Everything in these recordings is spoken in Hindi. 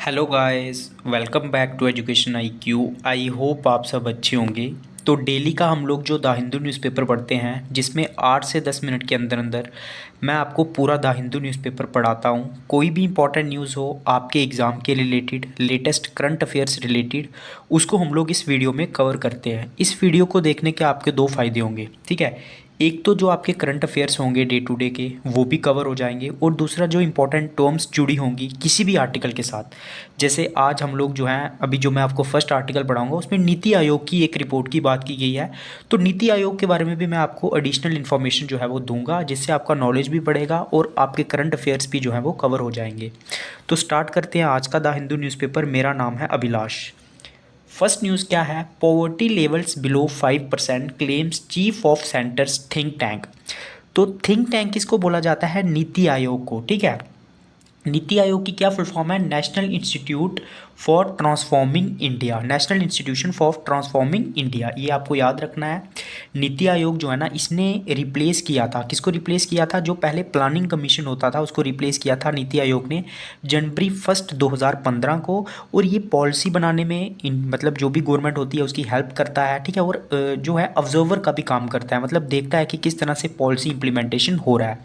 Hello guys, welcome back to education I Q. I hope आप सब अच्छे होंगे। तो डेली का हम लोग जो द हिंदू न्यूज़पेपर पढ़ते हैं, जिसमें 8 से 10 मिनट के अंदर अंदर मैं आपको पूरा द हिंदू न्यूज़पेपर पढ़ाता हूँ। कोई भी इंपॉर्टेंट न्यूज़ हो आपके एग्ज़ाम के related, latest current affairs related, उसको हम लोग इस वीडियो में कवर करते हैं। इस वीडियो को देखने के आपके दो फ़ायदे होंगे, ठीक है। एक तो जो आपके करंट अफेयर्स होंगे डे टू डे के, वो भी कवर हो जाएंगे, और दूसरा जो इंपॉर्टेंट टर्म्स जुड़ी होंगी किसी भी आर्टिकल के साथ। जैसे आज हम लोग जो हैं, अभी जो मैं आपको फर्स्ट आर्टिकल पढ़ाऊंगा उसमें नीति आयोग की एक रिपोर्ट की बात की गई है। तो नीति आयोग के बारे में भी मैं आपको एडिशनल इन्फॉर्मेशन जो है वो दूंगा, जिससे आपका नॉलेज भी बढ़ेगा और आपके करंट अफेयर्स भी जो है वो कवर हो जाएंगे। तो स्टार्ट करते हैं आज का द हिंदू न्यूज़पेपर। मेरा नाम है अभिलाष। फर्स्ट न्यूज़ क्या है? Poverty levels below 5% claims chief of centres think tank. तो थिंक टैंक किसको बोला जाता है? नीति आयोग को, ठीक है। नीति आयोग की क्या फुल फॉर्म है? National institute for transforming India, national institution for transforming India, ये आपको याद रखना है। नीति आयोग जो है ना, इसने रिप्लेस किया था, किसको रिप्लेस किया था? जो पहले प्लानिंग कमीशन होता था उसको रिप्लेस किया था नीति आयोग ने जनवरी 1 2015 को। और ये पॉलिसी बनाने में मतलब जो भी गवर्नमेंट होती है उसकी हेल्प करता है, ठीक है। और जो है ऑब्जर्वर का भी काम करता है, मतलब देखता है कि किस तरह से पॉलिसी इंप्लीमेंटेशन हो रहा है।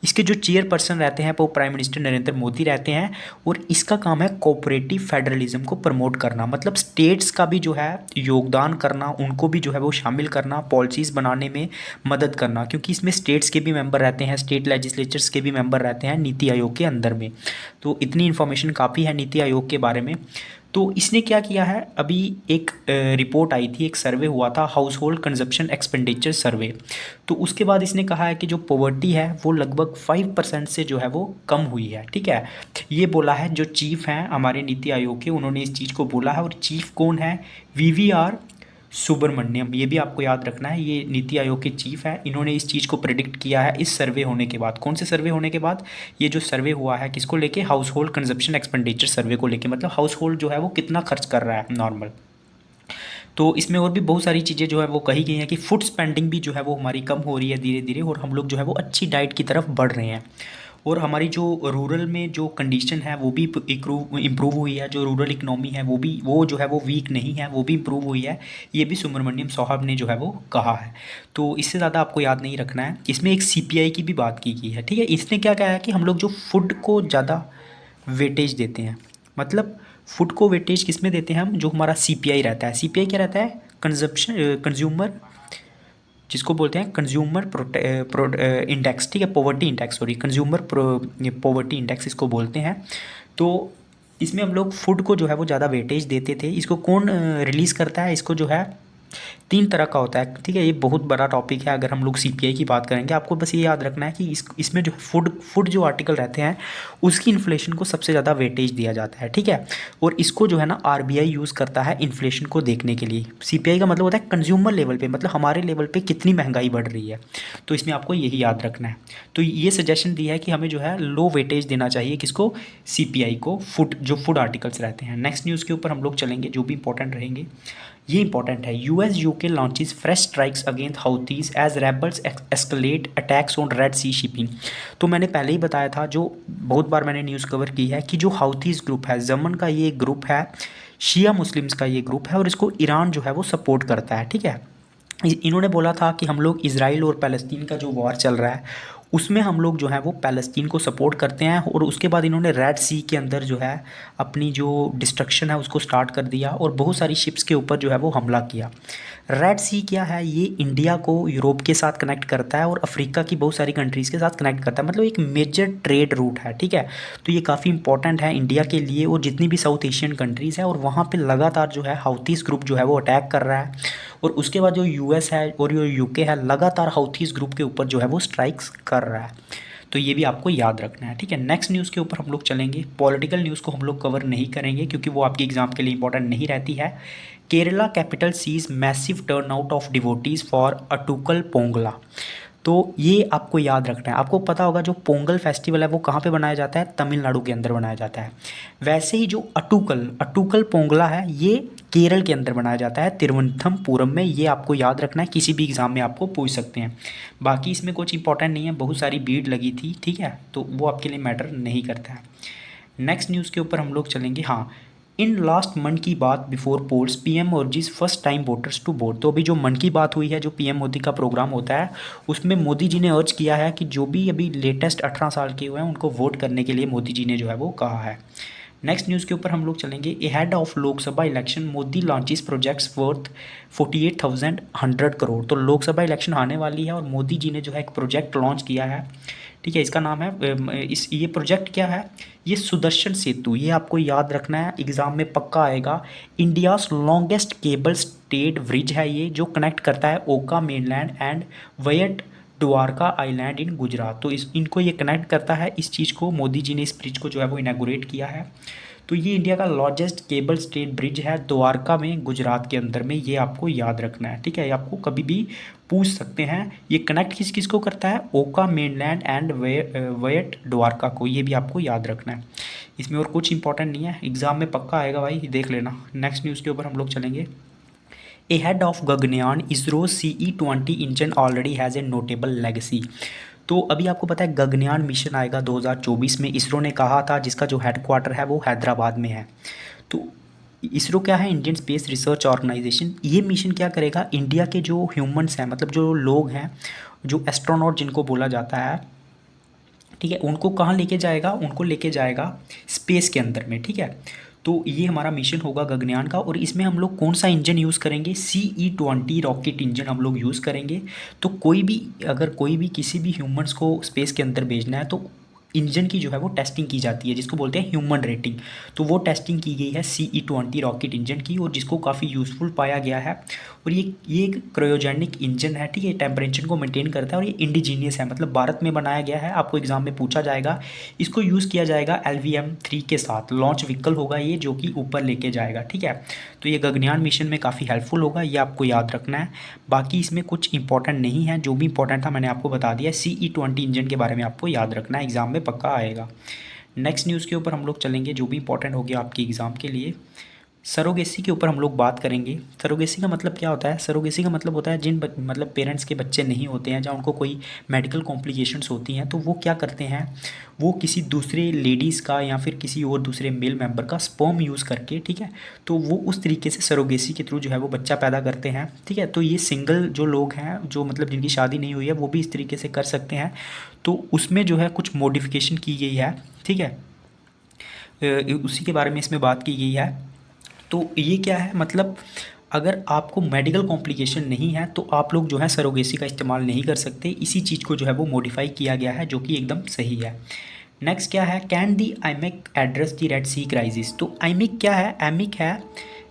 इसके जो चेयरपर्सन रहते हैं वो प्राइम मिनिस्टर नरेंद्र मोदी रहते हैं। और इसका काम है कोऑपरेटिव फेडरलिज्म को प्रमोट करना, मतलब स्टेट्स का भी जो है योगदान करना, उनको भी जो है वो शामिल करना, पॉलिसीज़ बनाने में मदद करना, क्योंकि इसमें स्टेट्स के भी मेंबर रहते हैं, स्टेट लेजिस्लेचर्स के भी मेंबर रहते हैं नीति आयोग के अंदर में। तो इतनी इन्फॉर्मेशन काफ़ी है नीति आयोग के बारे में। तो इसने क्या किया है? अभी एक रिपोर्ट आई थी, एक सर्वे हुआ था, हाउस होल्ड कंजप्शन एक्सपेंडिचर सर्वे। तो उसके बाद इसने कहा है कि जो पॉवर्टी है वो लगभग 5% से जो है वो कम हुई है, ठीक है। ये बोला है जो चीफ हैं हमारे नीति आयोग के, उन्होंने इस चीज़ को बोला है। और चीफ कौन है? वीवीआर सुब्रमण्यम, ये भी आपको याद रखना है। ये नीति आयोग के चीफ हैं, इन्होंने इस चीज़ को प्रेडिक्ट किया है इस सर्वे होने के बाद। कौन से सर्वे होने के बाद? ये जो सर्वे हुआ है किसको लेके? हाउस होल्ड कंजप्शन एक्सपेंडिचर सर्वे को लेके, मतलब हाउस होल्ड जो है वो कितना खर्च कर रहा है नॉर्मल। तो इसमें और भी बहुत सारी चीज़ें जो है वो कही गई हैं कि फूड स्पेंडिंग भी जो है वो हमारी कम हो रही है धीरे धीरे, और हम लोग जो है वो अच्छी डाइट की तरफ बढ़ रहे हैं। और हमारी जो रूरल में जो कंडीशन है वो भी इम्प्रूव हुई है। जो रूरल इकनॉमी है वो जो है वो वीक नहीं है, वो भी इम्प्रूव हुई है। ये भी सुब्रमण्यम साहब ने जो है वो कहा है। तो इससे ज़्यादा आपको याद नहीं रखना है। इसमें एक सीपीआई की भी बात की गई है, ठीक है। इसने क्या कहा है कि हम लोग जो फूड को ज़्यादा वेटेज देते हैं, मतलब फूड को वेटेज किस में देते हैं हम? जो हमारा सीपीआई रहता है। सीपीआई क्या रहता है? कंजप्शन कंज्यूमर, जिसको बोलते हैं कंज्यूमर इंडेक्स, ठीक है। Poverty index, sorry, consumer poverty index इसको बोलते हैं। तो इसमें हम लोग फूड को जो है वो ज़्यादा वेटेज देते थे। इसको कौन रिलीज़ करता है? इसको जो है 3 तरह का होता है, ठीक है। ये बहुत बड़ा टॉपिक है। अगर हम लोग सीपीआई की बात करेंगे, आपको बस ये याद रखना है कि इसमें जो फूड जो आर्टिकल रहते हैं उसकी इन्फ्लेशन को सबसे ज़्यादा वेटेज दिया जाता है, ठीक है। और इसको जो है ना आरबीआई यूज़ करता है इन्फ्लेशन को देखने के लिए। सीपीआई का मतलब होता है कंज्यूमर लेवल पे, मतलब हमारे लेवल पे कितनी महंगाई बढ़ रही है। तो इसमें आपको यही याद रखना है। तो ये सजेशन दिया है कि हमें जो है लो वेटेज देना चाहिए, किसको? सीपीआई को, जो फूड आर्टिकल्स रहते हैं। नेक्स्ट न्यूज़ के ऊपर हम लोग चलेंगे, जो भी इंपॉर्टेंट रहेंगे। ये इंपॉर्टेंट है। US UK launches fresh strikes against Houthis as rebels escalate attacks on Red Sea shipping. तो मैंने पहले ही बताया था, जो बहुत बार मैंने न्यूज़ कवर की है, कि जो हाउथीज ग्रुप है, यमन का ये ग्रुप है, शिया मुस्लिम्स का ये ग्रुप है, और इसको ईरान जो है वो सपोर्ट करता है, ठीक है। इन्होंने बोला था कि हम लोग इजराइल और पैलेस्तीन का जो वॉर चल रहा है उसमें हम लोग जो है वो पैलेस्तीन को सपोर्ट करते हैं। और उसके बाद इन्होंने रेड सी के अंदर जो है अपनी जो डिस्ट्रक्शन है उसको स्टार्ट कर दिया, और बहुत सारी शिप्स के ऊपर जो है वो हमला किया। रेड सी क्या है? ये इंडिया को यूरोप के साथ कनेक्ट करता है और अफ्रीका की बहुत सारी कंट्रीज़ के साथ कनेक्ट करता है, मतलब एक मेजर ट्रेड रूट है, ठीक है। तो ये काफ़ी इंपॉर्टेंट है इंडिया के लिए और जितनी भी साउथ एशियन कंट्रीज़ है। और वहाँ पे लगातार जो है हाउथीज़ ग्रुप जो है वो अटैक कर रहा है। और उसके बाद जो यूएस है और जो यूके है लगातार हाउथीज़ ग्रुप के ऊपर जो है वो स्ट्राइक्स कर रहा है। तो ये भी आपको याद रखना है, ठीक है। नेक्स्ट न्यूज़ के ऊपर हम लोग चलेंगे। पॉलिटिकल न्यूज़ को हम लोग कवर नहीं करेंगे क्योंकि वो आपके एग्जाम के लिए इंपॉर्टेंट नहीं रहती है। Kerala capital sees massive turn out of devotees for Attukal Pongala. तो ये आपको याद रखना है। आपको पता होगा जो पोंगल फेस्टिवल है वो कहाँ पे बनाया जाता है? तमिलनाडु के अंदर बनाया जाता है। वैसे ही जो अटुकल अटुकल पोंगला है ये केरल के अंदर बनाया जाता है, तिरुवनंतपुरम में। ये आपको याद रखना है, किसी भी एग्ज़ाम में आपको पूछ सकते हैं। बाकी इसमें कुछ इंपॉर्टेंट नहीं है, बहुत सारी भीड़ लगी थी, ठीक है, तो वो आपके लिए मैटर नहीं करता है। नेक्स्ट न्यूज़ के ऊपर हम लोग चलेंगे। हाँ, in last Mann Ki Baat before polls PM urges first time voters to vote. तो अभी जो मन की बात हुई है, जो पीएम मोदी का प्रोग्राम होता है, उसमें मोदी जी ने अर्ज किया है कि जो भी अभी लेटेस्ट 18 साल के हुए हैं उनको वोट करने के लिए मोदी जी ने जो है वो कहा है। नेक्स्ट न्यूज़ के ऊपर हम लोग चलेंगे। Ahead of Lok Sabha election Modi launches projects worth 48,100 crore. तो लोकसभा इलेक्शन आने वाली है और मोदी जी ने जो है एक प्रोजेक्ट लॉन्च किया है, ठीक है। इसका नाम है ये प्रोजेक्ट क्या है, ये सुदर्शन सेतु। ये आपको याद रखना है, एग्ज़ाम में पक्का आएगा। India's longest cable stayed bridge है ये, जो कनेक्ट करता है Okha mainland and Beyt Dwarka island in Gujarat. तो इनको ये कनेक्ट करता है, इस चीज़ को मोदी जी ने इस ब्रिज को जो है वो इनागोरेट किया है। तो ये इंडिया का लार्जेस्ट केबल स्टेट ब्रिज है द्वारका में, गुजरात के अंदर में। ये आपको याद रखना है, ठीक है। ये आपको कभी भी पूछ सकते हैं। ये कनेक्ट किस किस को करता है, ओका मेनलैंड एंड वयट द्वारका को। ये भी आपको याद रखना है। इसमें और कुछ इंपॉर्टेंट नहीं है, एग्जाम में पक्का आएगा भाई, देख लेना। नेक्स्ट न्यूज़ के ऊपर हम लोग चलेंगे। Ahead of Gaganyaan, ISRO's CE-20 engine already has a notable legacy. तो अभी आपको पता है गगनयान मिशन आएगा 2024 में, इसरो ने कहा था, जिसका जो हेडक्वार्टर है वो हैदराबाद में है। तो इसरो क्या है, इंडियन स्पेस रिसर्च ऑर्गेनाइजेशन। ये मिशन क्या करेगा, इंडिया के जो ह्यूमंस हैं, मतलब जो लोग हैं, जो एस्ट्रोनॉट जिनको बोला जाता है, ठीक है, उनको कहाँ लेके जाएगा, उनको लेके जाएगा स्पेस के अंदर में, ठीक है। तो ये हमारा मिशन होगा गगनयान का, और इसमें हम लोग कौन सा इंजन यूज़ करेंगे, CE-20 रॉकेट इंजन हम लोग यूज़ करेंगे। तो अगर कोई भी किसी भी ह्यूमंस को स्पेस के अंदर भेजना है तो इंजन की जो है वो टेस्टिंग की जाती है, जिसको बोलते हैं ह्यूमन रेटिंग। तो वो टेस्टिंग की गई है CE-20 रॉकेट इंजन की, और जिसको काफ़ी यूज़फुल पाया गया है। और ये एक क्रायोजेनिक इंजन है, ठीक है, टेम्परेचर को मेंटेन करता है, और ये इंडिजीनियस है, मतलब भारत में बनाया गया है। आपको एग्जाम में पूछा जाएगा। इसको यूज़ किया जाएगा LVM-3 के साथ, लॉन्च व्हीकल होगा ये, जो कि ऊपर लेके जाएगा, ठीक है। तो ये गगनयान मिशन में काफ़ी हेल्पफुल होगा, ये आपको याद रखना है। बाकी इसमें कुछ इंपॉर्टेंट नहीं है, जो भी इंपॉर्टेंट था मैंने आपको बता दिया। CE-20 इंजन के बारे में आपको याद रखना है, एग्जाम में पक्का आएगा। नेक्स्ट न्यूज़ के ऊपर हम लोग चलेंगे, जो भी इंपॉर्टेंट होगी आपकी एग्ज़ाम के लिए। सरोगेसी के ऊपर हम लोग बात करेंगे। सरोगेसी का मतलब क्या होता है, सरोगेसी का मतलब होता है मतलब पेरेंट्स के बच्चे नहीं होते हैं, जहाँ उनको कोई मेडिकल कॉम्प्लिकेशंस होती हैं, तो वो क्या करते हैं, वो किसी दूसरे लेडीज़ का या फिर किसी और दूसरे मेल मेंबर का स्पर्म यूज़ करके, ठीक है, तो वो उस तरीके से सरोगेसी के थ्रू जो है वो बच्चा पैदा करते हैं, ठीक है। तो ये सिंगल जो लोग हैं, जो मतलब जिनकी शादी नहीं हुई है, वो भी इस तरीके से कर सकते हैं। तो उसमें जो है कुछ मॉडिफिकेशन की गई है, ठीक है, उसी के बारे में इसमें बात की गई है। तो ये क्या है, मतलब अगर आपको मेडिकल कॉम्प्लिकेशन नहीं है तो आप लोग जो है सरोगेसी का इस्तेमाल नहीं कर सकते। इसी चीज़ को जो है वो मॉडिफाई किया गया है, जो कि एकदम सही है। नेक्स्ट क्या है, can the IMEC address the Red Sea crisis. तो आईमेक क्या है, एमिक है,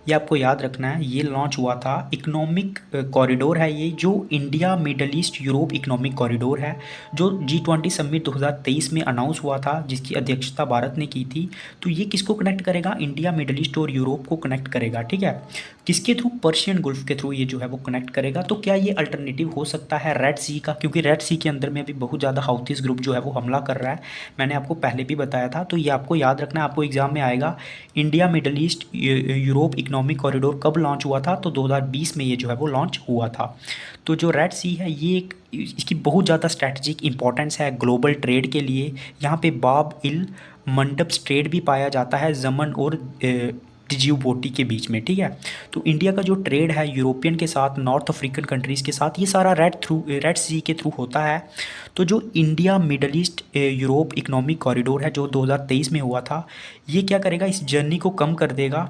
ये आपको याद रखना है। ये लॉन्च हुआ था, इकोनॉमिक कॉरिडोर है ये, जो India middle east Europe economic corridor है, जो G20 समिट 2023 में अनाउंस हुआ था, जिसकी अध्यक्षता भारत ने की थी। तो ये किसको कनेक्ट करेगा, इंडिया मिडल ईस्ट और यूरोप को कनेक्ट करेगा, ठीक है। किसके थ्रू, पर्शियन गुल्फ के थ्रू ये जो है वो कनेक्ट करेगा। तो क्या ये अल्टरनेटिव हो सकता है रेड सी का, क्योंकि रेड सी के अंदर में अभी बहुत ज़्यादा हाउथीज ग्रुप जो है वो हमला कर रहा है, मैंने आपको पहले भी बताया था। तो ये आपको याद रखना है, आपको एग्जाम में आएगा। India middle east Europe economic corridor कब लॉन्च हुआ था, तो 2020 में ये जो है वो लॉन्च हुआ था। तो जो रेड सी है, ये एक इसकी बहुत ज़्यादा स्ट्रैटेजिक इंपॉर्टेंस है ग्लोबल ट्रेड के लिए। यहाँ पे बाब इल मंडब स्ट्रेट भी पाया जाता है, जमन और डिजिबोटी के बीच में, ठीक है। तो इंडिया का जो ट्रेड है यूरोपियन के साथ, नॉर्थ अफ्रीकन कंट्रीज़ के साथ, ये सारा रेड सी के थ्रू होता है। तो जो India middle east Europe economic corridor है, जो 2023 में हुआ था, ये क्या करेगा, इस जर्नी को कम कर देगा,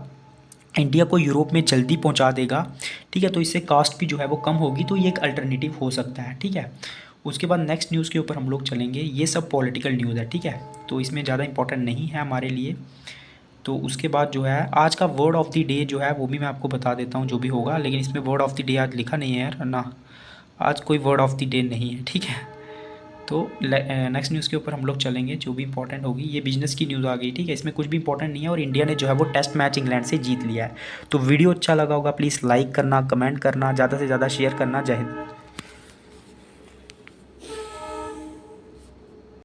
इंडिया को यूरोप में जल्दी पहुंचा देगा, ठीक है। तो इससे कास्ट भी जो है वो कम होगी। तो ये एक अल्टरनेटिव हो सकता है, ठीक है। उसके बाद नेक्स्ट न्यूज़ के ऊपर हम लोग चलेंगे। ये सब पॉलिटिकल न्यूज़ है, ठीक है, तो इसमें ज़्यादा इंपॉर्टेंट नहीं है हमारे लिए। तो उसके बाद जो है आज का वर्ड ऑफ द डे जो है वो भी मैं आपको बता देता हूँ, जो भी होगा। लेकिन इसमें वर्ड ऑफ द डे आज लिखा नहीं है यार ना, आज कोई वर्ड ऑफ द डे नहीं है, ठीक है। तो नेक्स्ट न्यूज़ के ऊपर हम लोग चलेंगे, जो भी इंपॉर्टेंट होगी। ये बिजनेस की न्यूज़ आ गई, ठीक है, इसमें कुछ भी इंपॉर्टेंट नहीं है, और इंडिया ने जो है वो टेस्ट मैच इंग्लैंड से जीत लिया है। तो वीडियो अच्छा लगा होगा, प्लीज़ लाइक करना, कमेंट करना, ज़्यादा से ज़्यादा शेयर करना। जय हिंद।